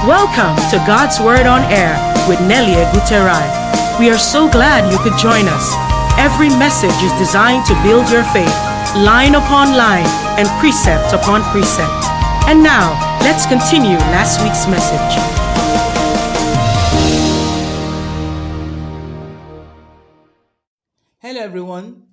Welcome to God's Word on Air with Nelia Guterai. We are so glad you could join us. Every message is designed to build your faith, line upon line, and precept upon precept. And now, let's continue last week's message. Hello everyone,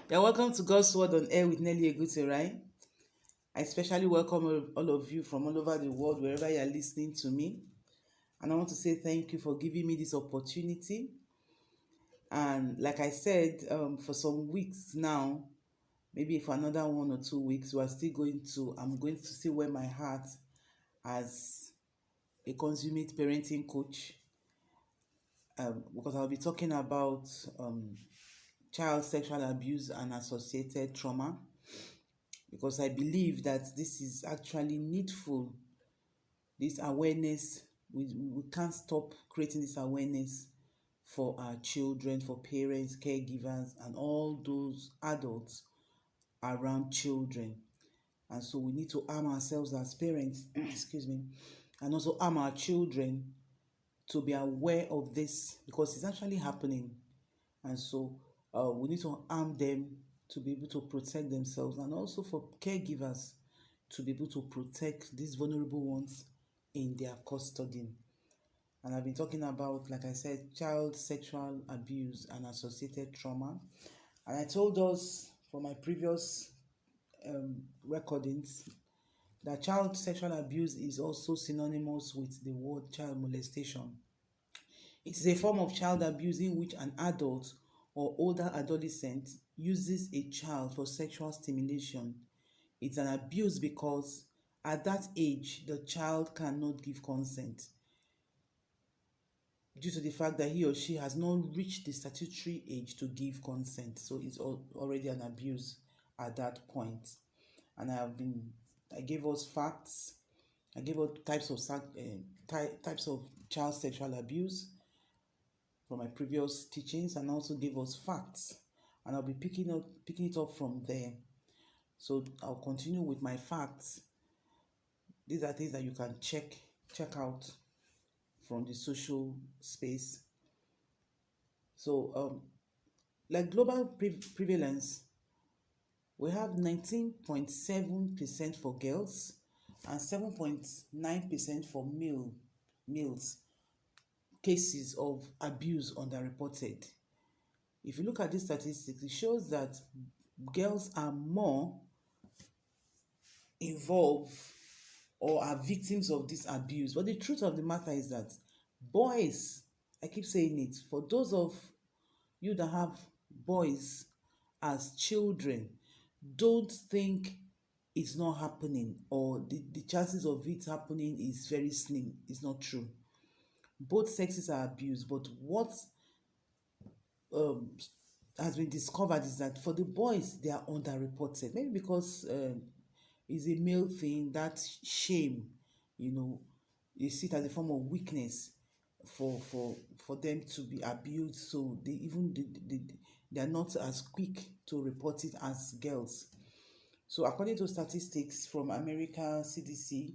you're welcome to God's Word on Air with Nelly Eguterai. I especially welcome all of you from all over the world, wherever you are listening to me. And I want to say thank you for giving me this opportunity. And like I said, for some weeks now, maybe for another 1 or 2 weeks, I'm going to see where my heart as a consummate parenting coach, because I'll be talking about child sexual abuse and associated trauma, because I believe that this is actually needful. This awareness, we can't stop creating this awareness for our children, for parents, caregivers, and all those adults around children. And so we need to arm ourselves as parents, excuse me, and also arm our children to be aware of this, because it's actually happening. And so we need to arm them to be able to protect themselves, and also for caregivers to be able to protect these vulnerable ones in their custody. And I've been talking about, like I said, child sexual abuse and associated trauma. And I told us from my previous recordings that child sexual abuse is also synonymous with the word child molestation. It is a form of child abuse in which an adult or older adolescent uses a child for sexual stimulation. It's an abuse because at that age, the child cannot give consent due to the fact that he or she has not reached the statutory age to give consent. So it's already an abuse at that point. And I gave us facts. I gave us types of child sexual abuse from my previous teachings, and also gave us facts. And I'll be picking it up from there. So I'll continue with my facts. These are things that you can check out from the social space. So like global prevalence, we have 19.7% for girls and 7.9% for males. Cases of abuse underreported. If you look at these statistics, it shows that girls are more involved or are victims of this abuse. But the truth of the matter is that boys, I keep saying it, for those of you that have boys as children, don't think it's not happening, or the chances of it happening is very slim. It's not true. Both sexes are abused, but what um, has been discovered is that for the boys, they are underreported. Maybe because it's a male thing, that shame, you see it as a form of weakness for them to be abused. So they are not as quick to report it as girls. So according to statistics from American CDC,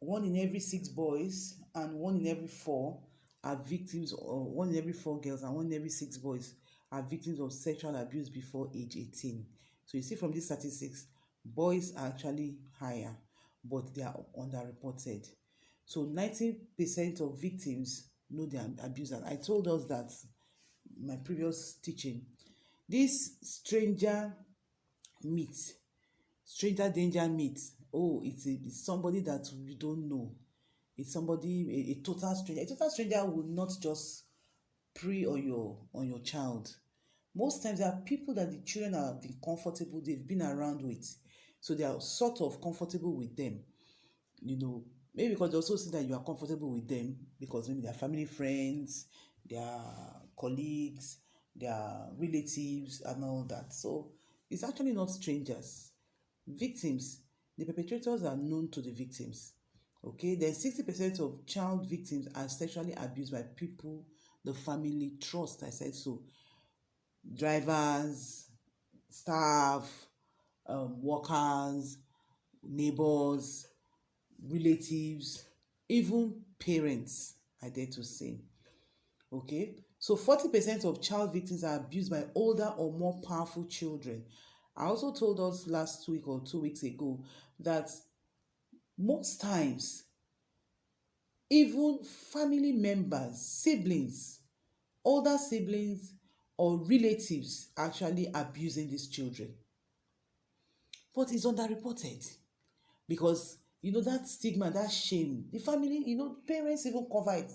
1 in every 6 boys and 1 in every 4 are victims, or 1 in every 4 girls and 1 in every 6 boys are victims of sexual abuse before age 18. So you see from these statistics, boys are actually higher, but they are underreported. So 90% of victims know they are abused. And I told us that in my previous teaching, this meet stranger danger meet. Oh, it's somebody that you don't know. It's somebody, a total stranger. A total stranger will not just prey on your child. Most times there are people that the children have been comfortable, they've been around with, so they are sort of comfortable with them. Maybe because they also see that you are comfortable with them, because maybe they are family friends, their colleagues, their relatives, and all that. So it's actually not strangers. Victims, the perpetrators are known to the victims. Okay, then 60% of child victims are sexually abused by people the family trust. I said so. Drivers, staff, workers, neighbors, relatives, even parents, I dare to say. Okay, so 40% of child victims are abused by older or more powerful children. I also told us last week or 2 weeks ago that most times, even family members, siblings, older siblings, or relatives actually abusing these children. But it's underreported because that stigma, that shame, the family, parents even cover it.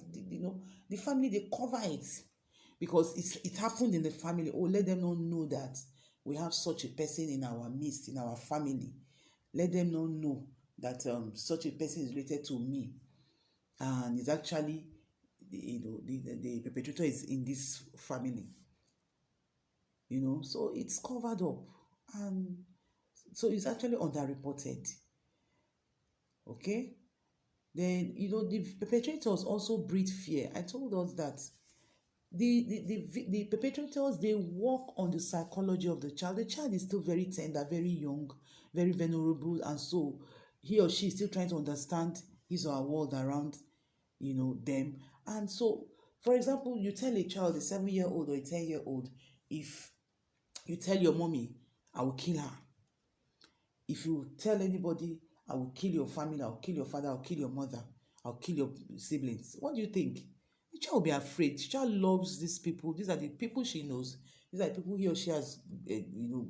The family, they cover it because it happened in the family. Oh, let them not know that we have such a person in our midst, in our family. Let them not know that such a person is related to me, and is actually the perpetrator is in this family. So it's covered up, and so it's actually underreported. Okay, then the perpetrators also breed fear. I told us that the perpetrators, they work on the psychology of the child. The child is still very tender, very young, very vulnerable, and so he or she is still trying to understand his or her world around them. And so, for example, you tell a child, a 7-year-old or a 10-year-old, if you tell your mommy, I will kill her. If you tell anybody, I will kill your family, I'll kill your father, I'll kill your mother, I'll kill your siblings, what do you think? The child will be afraid. The child loves these people. These are the people she knows. These are the people he or she has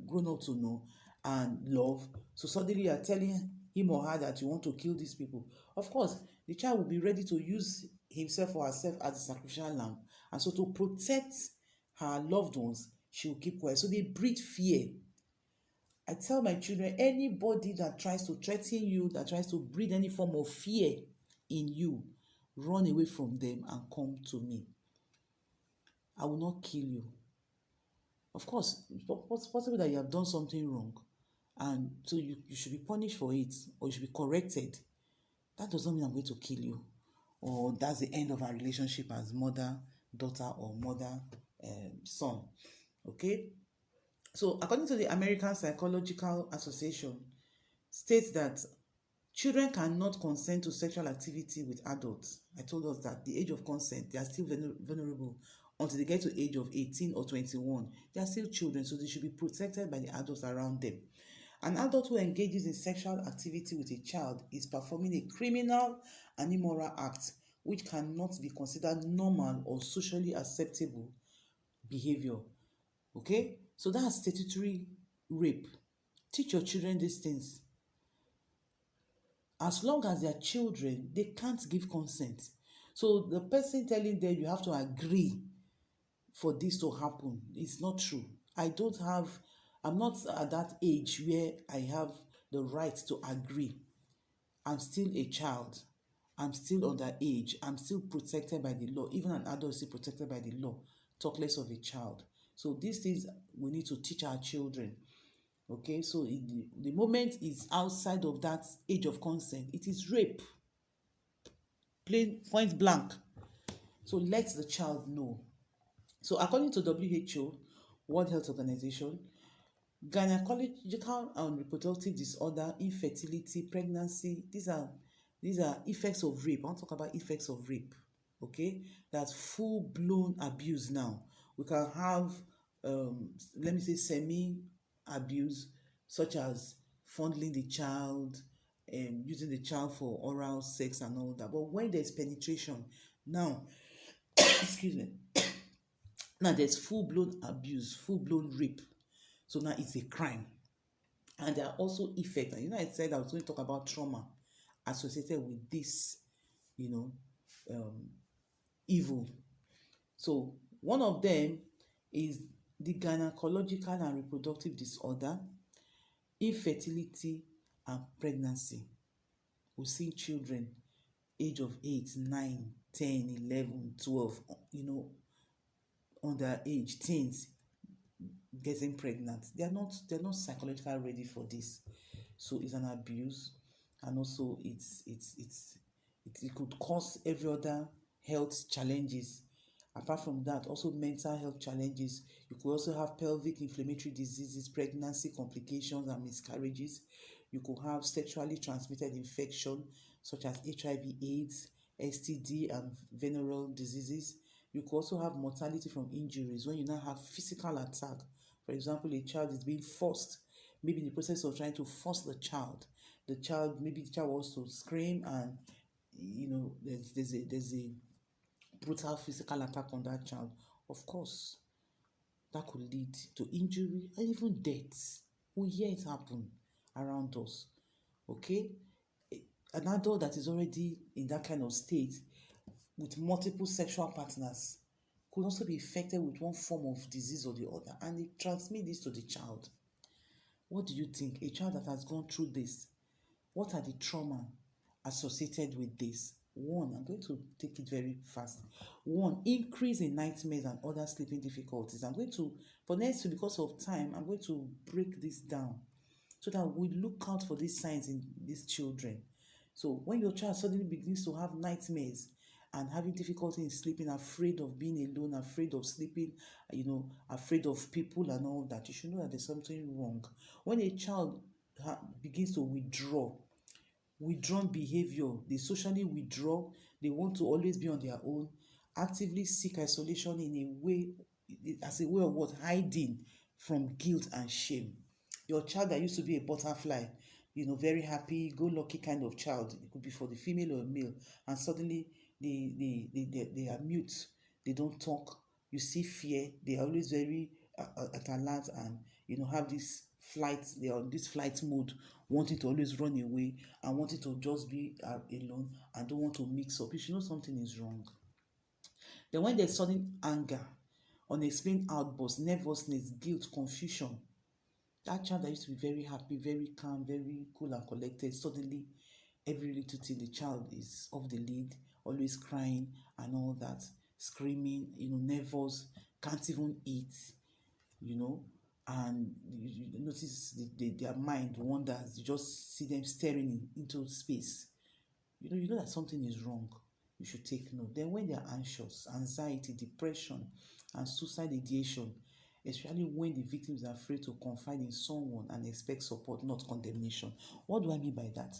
grown up to know and love. So suddenly you are telling him or her that you want to kill these people. Of course, the child will be ready to use himself or herself as a sacrificial lamb. And so to protect her loved ones, she will keep quiet. So they breed fear. I tell my children, anybody that tries to threaten you, that tries to breed any form of fear in you, run away from them and come to me. I will not kill you. Of course, it's possible that you have done something wrong, and so you should be punished for it, or you should be corrected. That does not mean I'm going to kill you, or that's the end of our relationship as mother, daughter, or mother, son. Okay? So according to the American Psychological Association, states that children cannot consent to sexual activity with adults. I told us that the age of consent, they are still vulnerable until they get to the age of 18 or 21. They are still children, so they should be protected by the adults around them. An adult who engages in sexual activity with a child is performing a criminal and immoral act which cannot be considered normal or socially acceptable behavior. Okay? So that's statutory rape. Teach your children these things. As long as they are children, they can't give consent. So the person telling them you have to agree for this to happen is not true. I'm not at that age where I have the right to agree. I'm still a child. I'm still underage. I'm still protected by the law. Even an adult is still protected by the law. Talk less of a child. So these things we need to teach our children. Okay, so the moment is outside of that age of consent, it is rape. Plain point blank. So let the child know. So according to WHO, World Health Organization, gynecological and reproductive disorder, infertility, pregnancy, these are effects of rape. I want to talk about effects of rape. Okay, that's full-blown abuse now. We can have let me say semi-abuse, such as fondling the child, using the child for oral sex and all that. But when there's penetration, now excuse me, now there's full-blown abuse, full-blown rape. So now it's a crime. And there are also effects. And I said I was going to talk about trauma associated with this, evil. So one of them is the gynecological and reproductive disorder, infertility, and pregnancy. We see children age of 8, 9, 10, 11, 12, underage teens getting pregnant. They're not psychologically ready for this. So it's an abuse, and also it could cause every other health challenges. Apart from that, also mental health challenges. You could also have pelvic inflammatory diseases, pregnancy complications, and miscarriages. You could have sexually transmitted infection such as HIV/AIDS, STD, and venereal diseases. You could also have mortality from injuries when you now have physical attack. For example, a child is being forced, maybe in the process of trying to force maybe the child wants to scream, and there's a brutal physical attack on that child. Of course, that could lead to injury and even death. We hear it happen around us. Okay, an adult that is already in that kind of state with multiple sexual partners could also be affected with one form of disease or the other, and they transmit this to the child. What do you think? A child that has gone through this, what are the trauma associated with this? One, I'm going to take it very fast. One, increase in nightmares and other sleeping difficulties. I'm going to, for next week, because of time, I'm going to break this down so that we look out for these signs in these children. So when your child suddenly begins to have nightmares and having difficulty in sleeping, afraid of being alone, afraid of sleeping, afraid of people and all that, you should know that there's something wrong. When a child begins to withdrawn behavior, they socially withdraw, they want to always be on their own, actively seek isolation in a way, as a way of what? Hiding from guilt and shame. Your child that used to be a butterfly, very happy, go lucky kind of child, it could be for the female or male, and suddenly they are mute, they don't talk, you see fear, they are always very at alert, and have this flight, they are on this flight mode, wanting to always run away and wanting to just be alone and don't want to mix up. You should know something is wrong. Then when there's sudden anger, unexplained outbursts, nervousness, guilt, confusion, that child that used to be very happy, very calm, very cool and collected, suddenly every little thing, the child is off the lead, always crying and all that, screaming, nervous, can't even eat, and you notice their mind wanders. You just see them staring into space. You know that something is wrong. You should take note. Then when they are anxious, anxiety, depression, and suicide ideation, especially when the victim is afraid to confide in someone and expect support, not condemnation. What do I mean by that?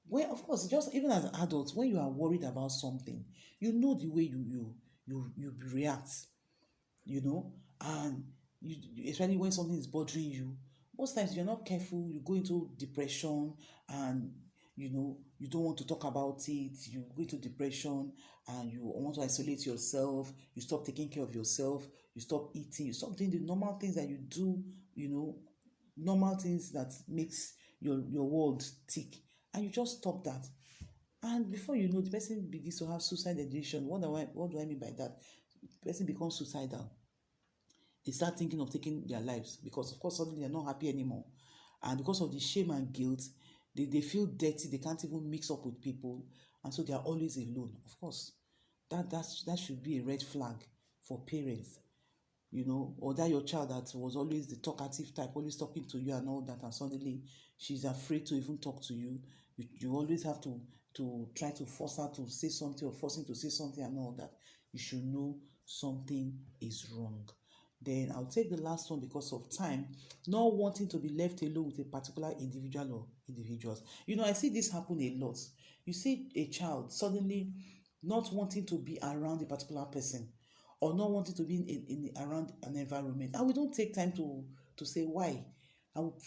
When, of course, just even as adults, when you are worried about something, you know the way you react, and especially when something is bothering you. Most times, if you're not careful, you go into depression, and you don't want to talk about it. You go into depression and you want to isolate yourself. You stop taking care of yourself. You stop eating. You stop doing the normal things that you do. Normal things that makes your world tick, and you just stop that. And before you know, the person begins to have suicide ideation. What do I mean by that? The person becomes suicidal. They start thinking of taking their lives because, of course, suddenly they're not happy anymore. And because of the shame and guilt, they feel dirty, they can't even mix up with people, and so they are always alone. Of course, that should be a red flag for parents, or that your child that was always the talkative type, always talking to you and all that, and suddenly she's afraid to even talk to you. You always have to try to force her to say something, or force him to say something and all that. You should know something is wrong. Then I'll take the last one because of time. Not wanting to be left alone with a particular individual or individuals. I see this happen a lot. You see a child suddenly not wanting to be around a particular person, or not wanting to be around an environment, and we don't take time to say why. I will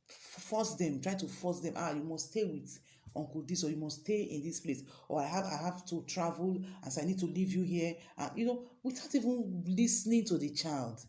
force them, try to force them. You must stay with uncle this, or you must stay in this place, or I have to travel, as I need to leave you here, without even listening to the child.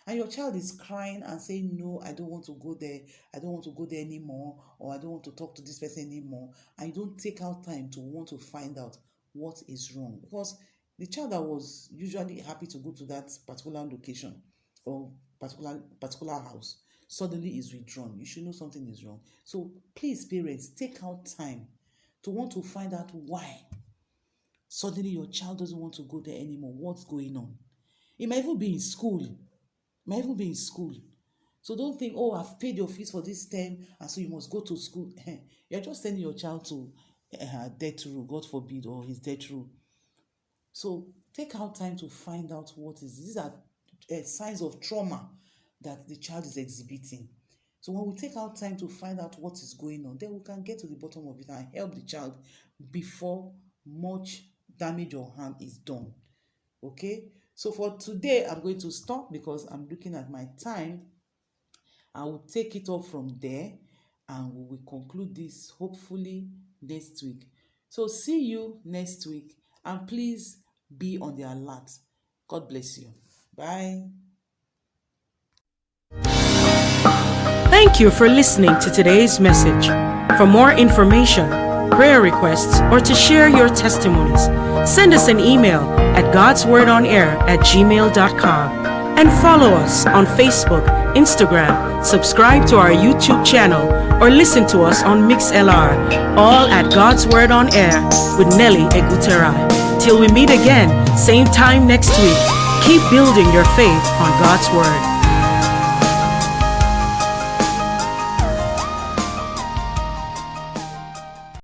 And your child is crying and saying, no, I don't want to go there, I don't want to go there anymore, or I don't want to talk to this person anymore. And you don't take out time to want to find out what is wrong, because the child that was usually happy to go to that particular location or particular house suddenly is withdrawn. You should know something is wrong. So please, parents, take out time to want to find out why suddenly your child doesn't want to go there anymore. What's going on? It might even be in school. So don't think, oh, I've paid your fees for this term, and so you must go to school. You're just sending your child to death row, God forbid, or his death row. So take out time to find out what is. These are signs of trauma that the child is exhibiting. So when we take our time to find out what is going on, then we can get to the bottom of it and help the child before much damage or harm is done. Okay, so for today, I'm going to stop because I'm looking at my time. I will take it up from there and we will conclude this hopefully next week. So see you next week and please be on the alert. God bless you. Bye. Thank you for listening to today's message. For more information, prayer requests, or to share your testimonies, send us an email at godswordonair@gmail.com and follow us on Facebook, Instagram, subscribe to our YouTube channel, or listen to us on MixLR, all at God's Word on Air with Nelly Eguterai. Till we meet again, same time next week, keep building your faith on God's Word.